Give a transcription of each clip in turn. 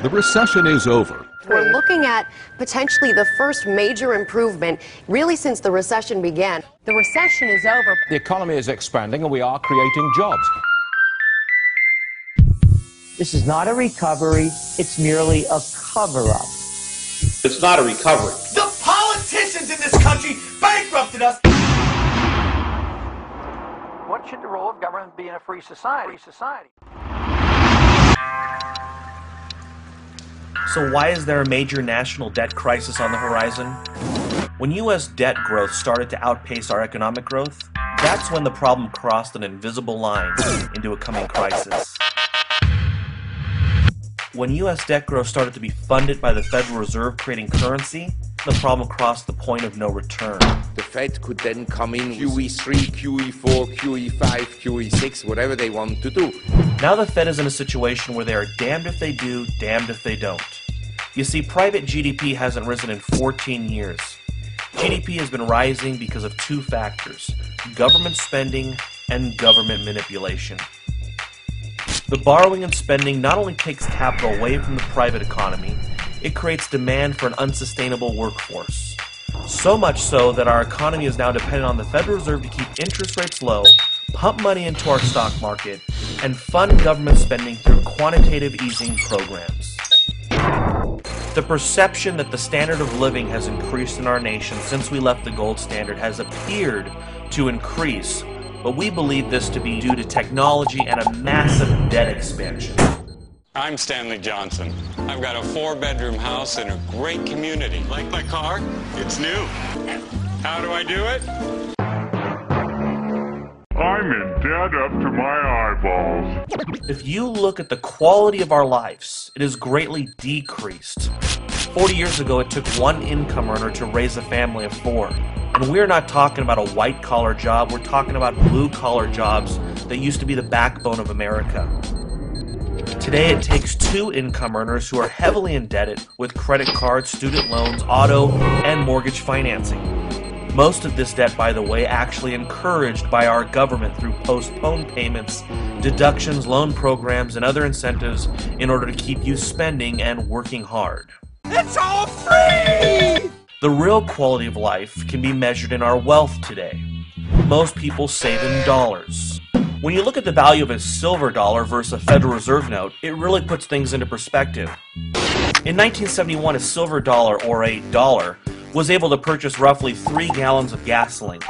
The recession is over. We're looking at potentially the first major improvement really since the recession began. The recession is over. The economy is expanding and we are creating jobs. This is not a recovery, it's merely a cover-up. It's not a recovery. The politicians in this country bankrupted us. What should the role of government be in a free society? So why is there a major national debt crisis on the horizon? When U.S. debt growth started to outpace our economic growth, that's when the problem crossed an invisible line into a coming crisis. When U.S. debt growth started to be funded by the Federal Reserve creating currency, the problem crossed the point of no return. The Fed could then come in QE3, QE4, QE5, QE6, whatever they want to do. Now the Fed is in a situation where they are damned if they do, damned if they don't. You see, private GDP hasn't risen in 14 years. GDP has been rising because of two factors: government spending and government manipulation. The borrowing and spending not only takes capital away from the private economy, it creates demand for an unsustainable workforce. So much so that our economy is now dependent on the Federal Reserve to keep interest rates low, pump money into our stock market, and fund government spending through quantitative easing programs. The perception that the standard of living has increased in our nation since we left the gold standard has appeared to increase, but we believe this to be due to technology and a massive debt expansion. I'm Stanley Johnson. I've got a 4-bedroom house in a great community. Like my car? It's new. How do I do it? I'm in debt up to my eyeballs. If you look at the quality of our lives, it has greatly decreased. 40 years ago, it took one income earner to raise a family of 4. And we're not talking about a white-collar job, we're talking about blue-collar jobs that used to be the backbone of America. Today, it takes 2 income earners who are heavily indebted with credit cards, student loans, auto, and mortgage financing. Most of this debt, by the way, actually encouraged by our government through postponed payments, deductions, loan programs, and other incentives in order to keep you spending and working hard. It's all free! The real quality of life can be measured in our wealth today. Most people save in dollars. When you look at the value of a silver dollar versus a Federal Reserve note, it really puts things into perspective. In 1971, a silver dollar, or a dollar, was able to purchase roughly 3 gallons of gasoline.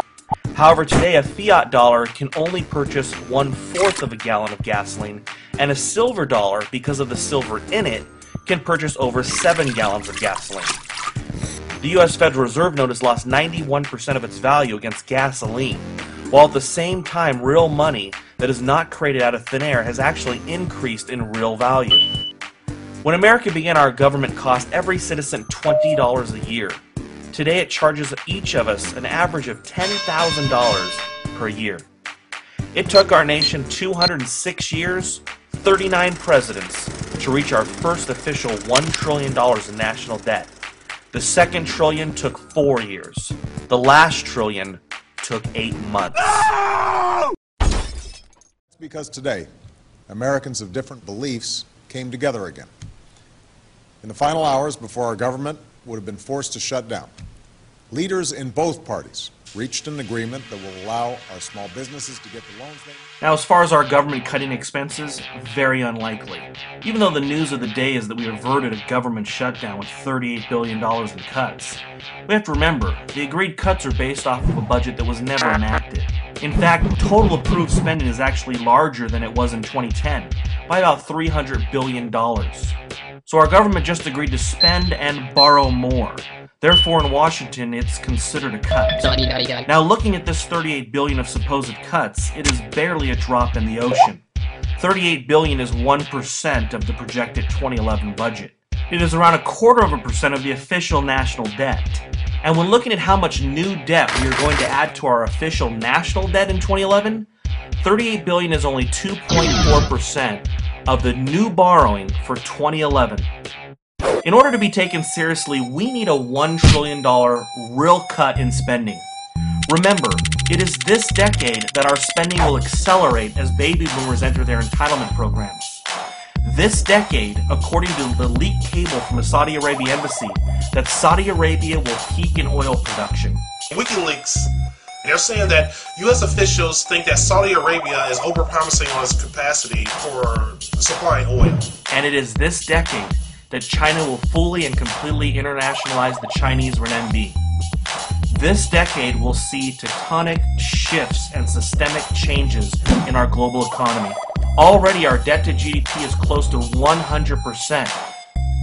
However, today a fiat dollar can only purchase 1/4 of a gallon of gasoline, and a silver dollar, because of the silver in it, can purchase over 7 gallons of gasoline. The U.S. Federal Reserve note has lost 91% of its value against gasoline, while at the same time real money that is not created out of thin air has actually increased in real value. When America began, our government cost every citizen $20 a year. Today it charges each of us an average of $10,000 per year. It took our nation 206 years, 39 presidents, to reach our first official $1 trillion in national debt. The second trillion took 4 years. The last trillion took 8 months. It's because today, Americans of different beliefs came together again. In the final hours before our government would have been forced to shut down, leaders in both parties reached an agreement that will allow our small businesses to get the loans they need. Now, as far as our government cutting expenses, very unlikely. Even though the news of the day is that we averted a government shutdown with $38 billion in cuts. We have to remember, the agreed cuts are based off of a budget that was never enacted. In fact, total approved spending is actually larger than it was in 2010, by about $300 billion. So our government just agreed to spend and borrow more. Therefore, in Washington, it's considered a cut. Now, looking at this $38 billion of supposed cuts, it is barely a drop in the ocean. $38 billion is 1% of the projected 2011 budget. It is around 1/4% of the official national debt. And when looking at how much new debt we are going to add to our official national debt in 2011, $38 billion is only 2.4% of the new borrowing for 2011. In order to be taken seriously, we need a $1 trillion real cut in spending. Remember, it is this decade that our spending will accelerate as baby boomers enter their entitlement programs. this decade, according to the leaked cable from the Saudi Arabia embassy, that Saudi Arabia will peak in oil production. WikiLeaks, they're saying that U.S. officials think that Saudi Arabia is overpromising on its capacity for supplying oil. And it is this decade that China will fully and completely internationalize the Chinese renminbi. This decade will see tectonic shifts and systemic changes in our global economy. Already our debt to GDP is close to 100%.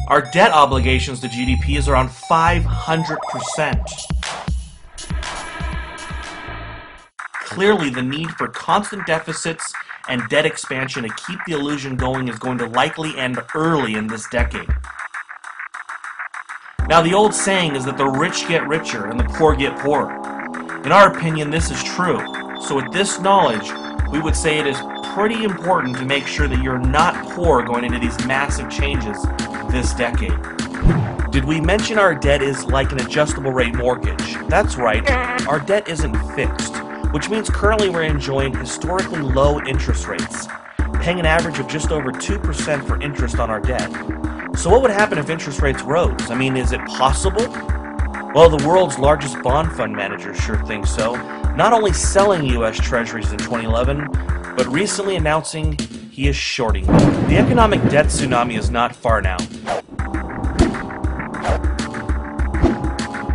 Our debt obligations to GDP is around 500%. Clearly, the need for constant deficits and debt expansion to keep the illusion going is going to likely end early in this decade. Now, the old saying is that the rich get richer and the poor get poorer. In our opinion, this is true. So with this knowledge, we would say it is pretty important to make sure that you're not poor going into these massive changes this decade. Did we mention our debt is like an adjustable rate mortgage? That's right, our debt isn't fixed, which means currently we're enjoying historically low interest rates, paying an average of just over 2% for interest on our debt. So what would happen if interest rates rose? I mean, is it possible? Well, the world's largest bond fund manager sure thinks so, not only selling U.S. Treasuries in 2011, but recently announcing he is shorting them. The economic debt tsunami is not far now.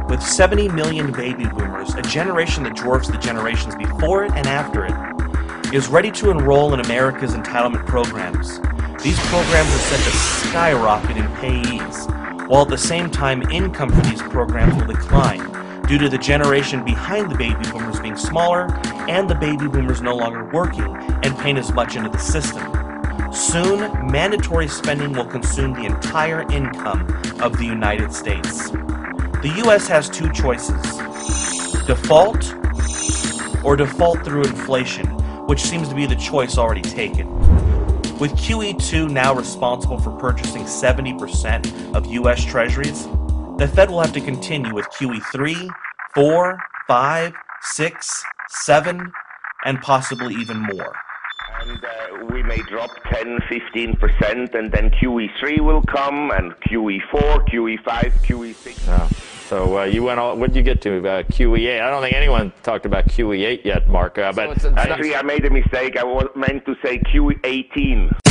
With 70 million baby boomers, a generation that dwarfs the generations before it and after it, is ready to enroll in America's entitlement programs. These programs are set to skyrocket in payees, while at the same time income for these programs will decline due to the generation behind the baby boomers being smaller and the baby boomers no longer working and paying as much into the system. Soon, mandatory spending will consume the entire income of the United States. The U.S. has two choices: default or default through inflation, which seems to be the choice already taken. With QE2 now responsible for purchasing 70% of U.S. Treasuries, the Fed will have to continue with QE3, 4, 5, 6, 7, and possibly even more. And we may drop 10-15%, and then QE3 will come, and QE4, QE5, QE6. Oh. So you went all, what did you get to, QE8? I don't think anyone talked about QE8 yet, Mark. But actually, I made a mistake. I meant to say QE18.